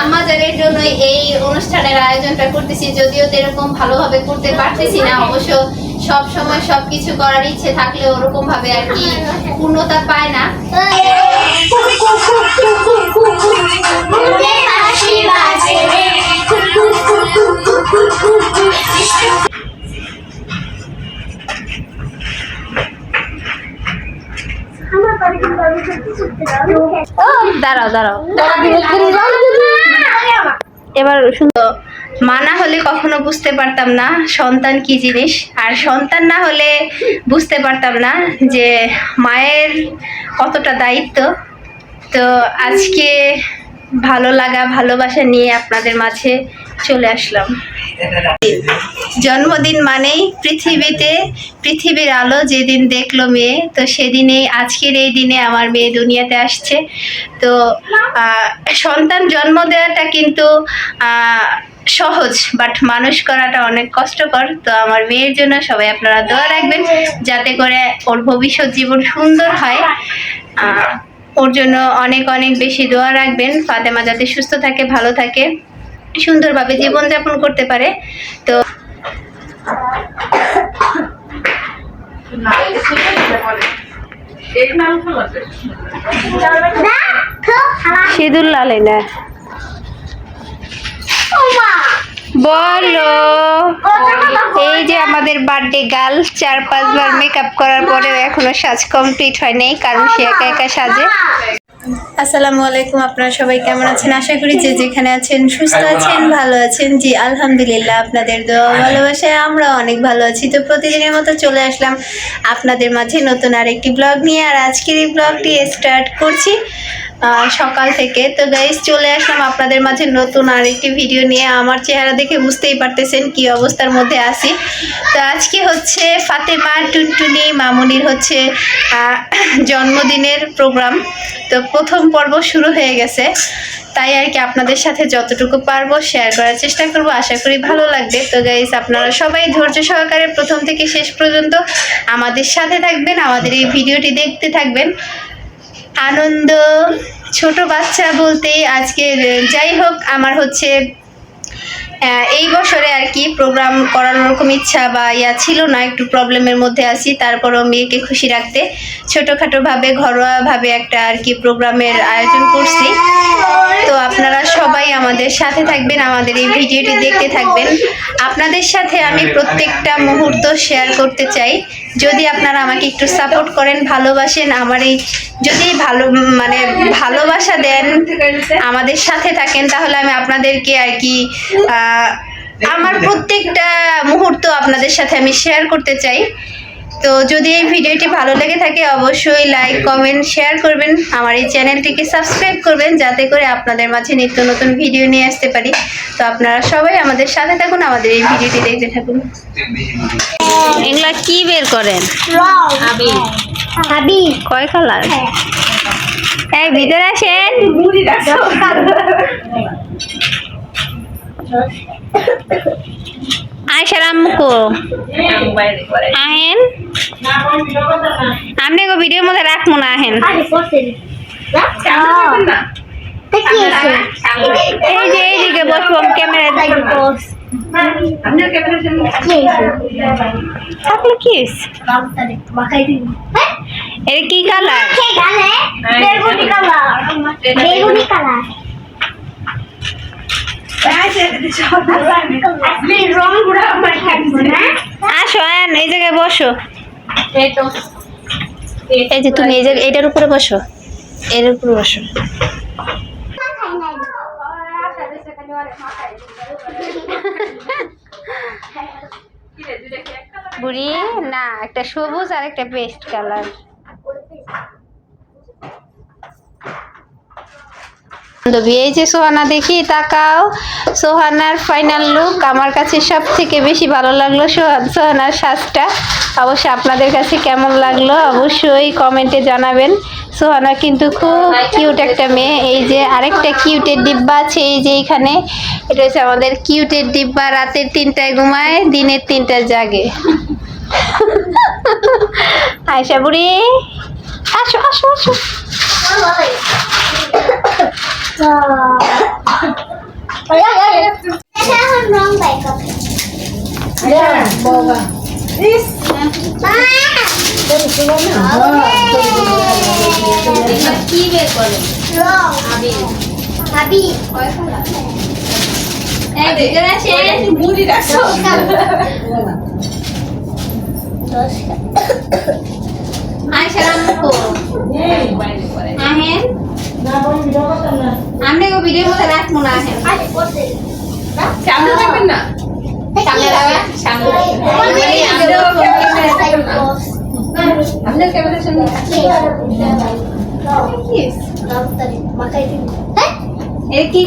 আমাদের জন্য এই অনুষ্ঠানের আয়োজনটা করতেছি, যদিও এরকম ভালোভাবে করতে পারতেছি না। অবশ্য সব সময় সবকিছু করার ইচ্ছে থাকলে ওরকম ভাবে আর কি পূর্ণতা পায় না। দাঁড়াও দাঁড়াও, এবার সুন্দর মানা হলে কখনো বুঝতে পারতাম না সন্তান কি জিনিস, আর সন্তান না হলে বুঝতে পারতাম না যে মায়ের কতটা দায়িত্ব। তো আজকে ভালো লাগা ভালোবাসা নিয়ে আপনাদের মাঝে চলে আসলাম। জন্মদিন মানেই পৃথিবীর আলো যেদিন দেখলো মেয়ে, তো সেদিনেই আজকের এই দিনে আমার মেয়ে দুনিয়াতে আসছে। তো সন্তান জন্ম দেওয়াটা কিন্তু সহজ, বাট মানুষ করাটা অনেক কষ্টকর। তো আমার মেয়ের জন্য সবাই আপনারা দোয়া রাখবেন যাতে করে ওর ভবিষ্যৎ জীবন সুন্দর হয়। ওর জন্য অনেক অনেক বেশি দোয়া রাখবেন। ফাতেমা যাতে সুস্থ থাকে, ভালো থাকে, সুন্দরভাবে জীবনযাপন করতে পারে। তো সিঁদুর লালে না বলো। এই যে আমাদের বার্থডে গার্ল 4-5 বার মেকআপ করার পরেও এখনো সাজ কমপ্লিট হয় নাই, কারণ সে একা একা সাজে। আসসালামু আলাইকুম, আপনারা সবাই কেমন আছেন? আশা করি যে যেখানে আছেন সুস্থ আছেন, ভালো আছেন। জি আলহামদুলিল্লাহ, আপনাদের দোয়া ভালোবাসায় আমরা অনেক ভালো আছি। তো প্রতিদিনের মতো চলে আসলাম আপনাদের মাঝে নতুন আরেকটি ব্লগ নিয়ে, আর আজকের এই ব্লগটি স্টার্ট করছি সকাল থেকে। তো গাইস চলে আসলাম আপনাদের মাঝে নতুন আরেকটি ভিডিও নিয়ে। আমার চেহারা দেখে বুঝতেই পারতেছেন কি অবস্থার মধ্যে আছি। তো আজকে হচ্ছে ফাতেমা টুনটুনি মামুনির হচ্ছে জন্মদিনের প্রোগ্রাম। তো প্রথম পর্ব শুরু হয়ে গেছে, তাই আর কি আপনাদের সাথে যতটুকু পারবো শেয়ার করার চেষ্টা করব। আশা করি ভালো লাগবে। তো গাইস আপনারা সবাই ধৈর্য সহকারে প্রথম থেকে শেষ পর্যন্ত আমাদের সাথে থাকবেন, আমাদের এই ভিডিওটি দেখতে থাকবেন। আনন্দ ছোট বাচ্চা বলতে আজকে যাই হোক আমার হচ্ছে এই বছরে আর কি প্রোগ্রাম করার ওরকম ইচ্ছা বা ছিল না, একটু প্রবলেমের মধ্যে আছি। তারপরও মেয়েকে খুশি রাখতে ছোটোখাটোভাবে ঘরোয়াভাবে একটা আর কি প্রোগ্রামের আয়োজন করছি। তো আপনারা সবাই আমাদের সাথে থাকবেন, আমাদের এই ভিডিওটি দেখতে থাকবেন। আপনাদের সাথে আমি প্রত্যেকটা মুহূর্ত শেয়ার করতে চাই। যদি আপনারা আমাকে একটু সাপোর্ট করেন, ভালোবাসেন, আমার এই যদি ভালোবাসা দেন, আমাদের সাথে থাকেন, তাহলে আমি আপনাদেরকে আর কি আমার প্রত্যেকটা মুহূর্ত আপনাদের সাথে আমি শেয়ার করতে চাই। তো যদি এই ভিডিওটি ভালো লেগে থাকে অবশ্যই লাইক কমেন্ট শেয়ার করবেন, আমার এই চ্যানেলটিকে সাবস্ক্রাইব করবেন যাতে করে আপনাদের মাঝে নিত্য নতুন ভিডিও নিয়ে আসতে পারি। তো আপনারা সবাই আমাদের সাথে থাকুন, আমাদের এই ভিডিওটি দেখতে থাকুন। এগুলা কি বের করেন? কয় কালার? এই ভিতরে আসেন। আয়সারামকো আহেন, আপনি ভিডিওর মধ্যে রাখবো না, আহেন। এই যে এইদিকে বসবো, ক্যামেরা থাকলে কি এটা কি কালার? আসো এই জায়গায় বসো। এই যে তুমি এই জায়গায় এটার উপরে বসো, এর উপরে বসো। বুড়ি না, একটা সবুজ আর একটা পেস্ট কালার। এই যে সোহানা, দেখি তাকাও, সোহানার ফাইনাল লুক আমার কাছে সব থেকে বেশি ভালো লাগলো সোহানার সাজটা। অবশ্যই আপনাদের কাছে কেমন লাগলো অবশ্যই কমেন্টে জানাবেন। সোহানা কিন্তু খুব কিউট একটা মেয়ে। এই যে আরেকটা কিউটের ডিব্বা আছে, এই যে এখানে, এটা হচ্ছে আমাদের কিউটের ডিব্বা। রাতের 3টায় ঘুমায়, দিনের 3টায় জাগে। আয়সা বুড়ি আসো আসো আসো। কি বের করে ভাবি বুড়ি রাখছো আমরা ভিডিওর মধ্যে রাখবো না সামনে রাখবেন না সামনে রাখা সামনে আপনার ক্যামেরার সামনে কি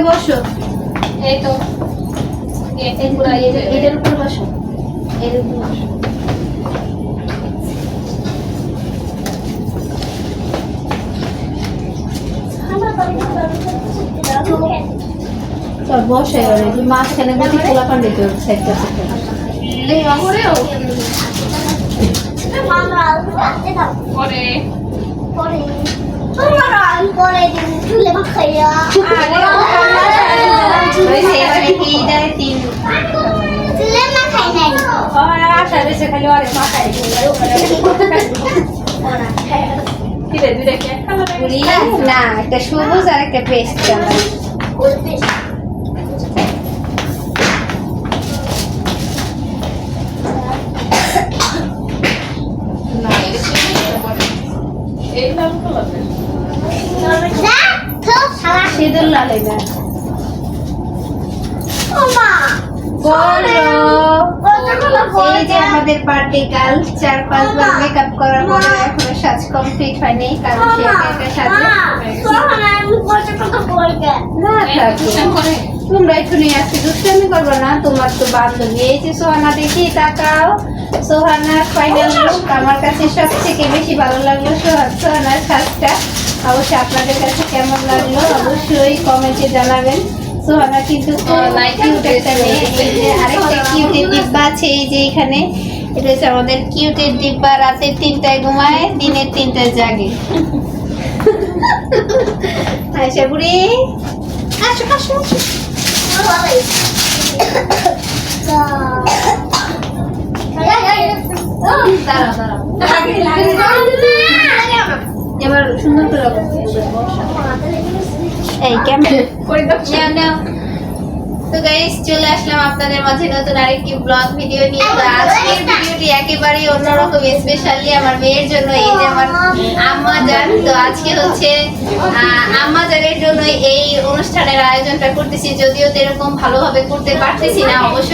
বসো এই তো এটার উপর বসো এর উপর বসো চল বসে এবারে তুই মাঝখানে বসে খোলা পান্ডে তোর সাইডটা থেকে পরে না একটা সবুজ আর একটা পেস্ট সিঁদুর লাগাই না এই যে আমাদের বার্থডে গার্ল 4-5 বার মেকআপ করার পরে এখনো সাজ কমপ্লিট হয়নি কারণ সে একা সাজে না থাকো তোমরা একটু নিয়ে আসছি দুষ্টামি করবো না তোমার তো বান্ধবী এই যে সোহানা দেখি তাকাও সোহানার ফাইনাল লুক আমার কাছে সব থেকে বেশি ভালো লাগলো সোহানার সাজটা অবশ্যই আপনাদের কাছে কেমন লাগলো অবশ্যই কমেন্টে জানাবেন সোহানা কিন্তু কিউট একটা মেয়ে এই যে আরেকটা কিউটের ডিব্বা আছে এই যে এখানে এটা হচ্ছে আমাদের কিউটের ডিব্বা রাতের 3টায় ঘুমায় দিনের 3টায় জাগে আয়শা বুড়ি আসো আসো এবার সুন্দর করে এই কেমন তো গাইস চলে আসলাম আপনাদের মাঝে নতুন আরেকটি ব্লগ ভিডিও নিয়ে তো আজকের ভিডিওটি একেবারেই অন্যরকম স্পেশালি আমার মেয়ের জন্য এই যে আমার আম্মা জান তো আজকে হচ্ছে আম্মা জানের জন্য এই অনুষ্ঠানের আয়োজনটা করতেছি যদিও তো এরকম ভালোভাবে করতে পারতেছি না অবশ্য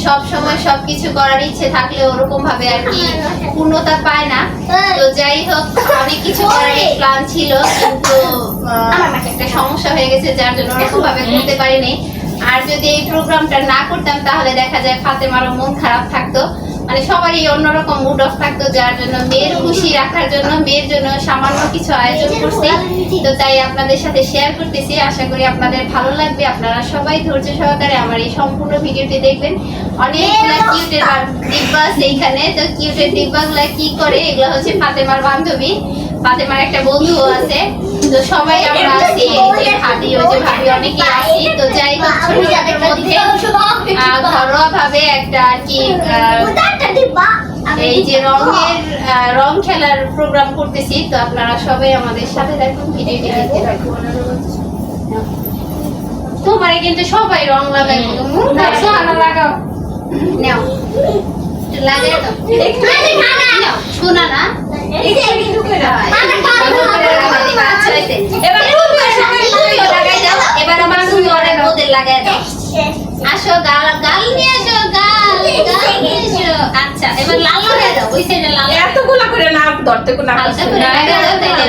সব সময় সবকিছু করার ইচ্ছে থাকলে ওরকম ভাবে আর কি পূর্ণতা পায় না তো যাই হোক অনেক কিছু করার প্ল্যান ছিল কিন্তু একটা সমস্যা হয়ে গেছে যার জন্য ওরকম ভাবে করতে পারিনি আর যদি এই প্রোগ্রামটা না করতাম তাহলে দেখা যায় ফাতেমারও মন খারাপ থাকতো মানে সবারই অন্যরকম মুড অফ থাকতো যার জন্য মেয়ের খুশি রাখার জন্য মেয়ের জন্য সামান্য কিছু আয়োজন করছি তো তাই আপনাদের সাথে শেয়ার করতেছি আশা করি আপনাদের ভালো লাগবে আপনারা সবাই ধৈর্য সহকারে আমার এই সম্পূর্ণ ভিডিওটি দেখবেন অনেকগুলা কিউটের ডিব্বা আছে এইখানে তো কিউটের ডিব্বাগুলা কি করে এগুলো হচ্ছে ফাতেমার বান্ধবী ফাতেমার একটা বন্ধু আছে তো সবাই আমরা আছি এই যে ভাবি ওই যে ভাবি অনেকে আছি তো যাই হোক ছোটদের মধ্যে ঘরোয়া ভাবে একটা আর কি এই যে রং খেলার প্রোগ্রাম করতেছি তো আপনারা সবাই আমাদের সাথে দেখুন ভিডিওটি দেখতে থাকুন তোমারে কিন্তু সবাই রং লাগাই লাগাও নাও লাগাই দাও শোনা না এবার আমার ওদের লাগাই দাও আসো গাল গাল নিয়ে আসো গাল নিয়ে এসো আচ্ছা এবার লাল লাগাই দাও ওই সাইডে লাল এতগুলা করে না ধরতে কোনা হালকা করে লাগাই দাও তাইলে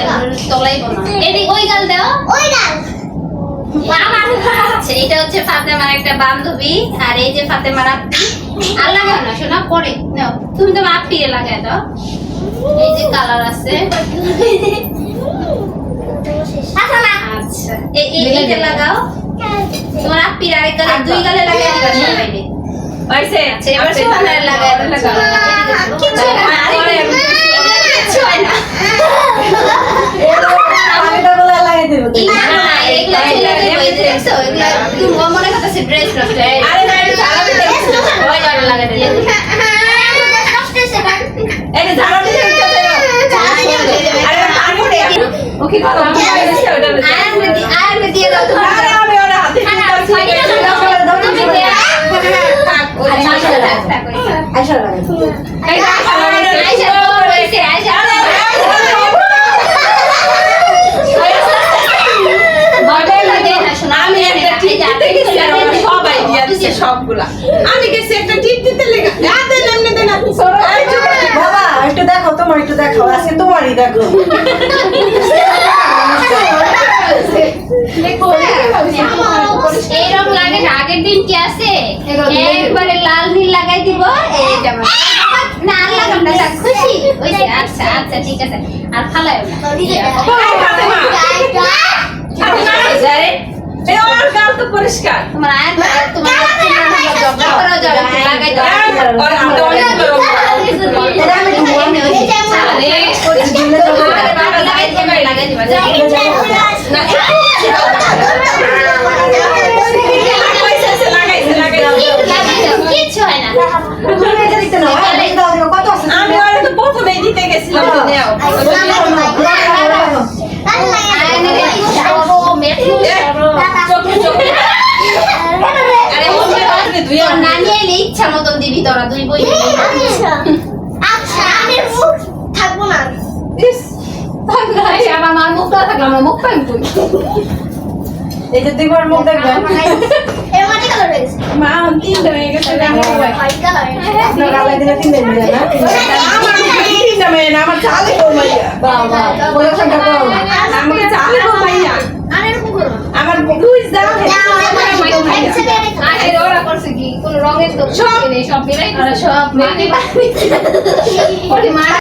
তলাইবো না এদিকে ওই গাল দাও ওই গাল আচ্ছা এটা হচ্ছে ফাতেমার একটা বান্ধবী আর এই যে ফাতেমার আপনি আর লাগাও না শোনা পরে নাও তুমি তো আপনিয়ে লাগাই দাও এই যে কালার আছে আচ্ছা এইটা লাগাও তোমার আপ্পির আরেক গালে দুই গালে লাগাই দিবা সবাইকে হইছে আচ্ছা এবার সোহানার লাগাই দিবা কিছু হয় না কিছু হয় না এগুলা ছেলে হয়ে দেখছো এগুলা তুমি মনে করতেছে ড্রেস নষ্ট আরে না এটা ঝাড়া দিতে গেছিল ওই গালে লাগাই দিবা এই ঝাড়া দিতে গেছিল আরে পানি দে ওকে কথা আমি বলেছি ওটা আর মে দিয়ে দাও তুমি আরে আমি ওরা হাতে সবাই দিয়েছে সবগুলা আমি গেছি একটা টিপ দিতে লেগে দেন এমনি দেন বাবা একটু দেখো তোমার একটু দেখো আজকে তোমারই দেখো এই রং লাগে না আগের দিন কি আছে একবারে লাল নীল লাগাই দিব এইটা না আর লাগাম না থাক, খুশি ওইছে আচ্ছা আচ্ছা ঠিক আছে আর ফালাইও না এই ওর গাল তো পরিষ্কার তোমার আয়াত তোমার জব্দ করা যাবে লাগাই দাও আর আমি অনেক লাগাই দিবা যাও কিচ্ছু হয় না কত আছে আমি ওরা তো প্রথমেই দিতে গেছিলাম নেও আরে দুই নানি এলে ইচ্ছা মতন দিবি তোরা দুই বই আমার মার মুখটা থাকলো আমার মুখ পাই এই যে দুইবার মুখ দেখবেন মা তিনটা হয়ে গেছে আপনার গালে দিলে 3 দিন দিলে না আমার তিনটা মেয়ে না আমার চালে কমাইয়া বাবা পয়সাটা কম আমাকে চালে কমাইয়া আমার দুই জাল আরে ওরা করছে কি কোন রঙের তো সব নেই সব মিলাই সব মাটি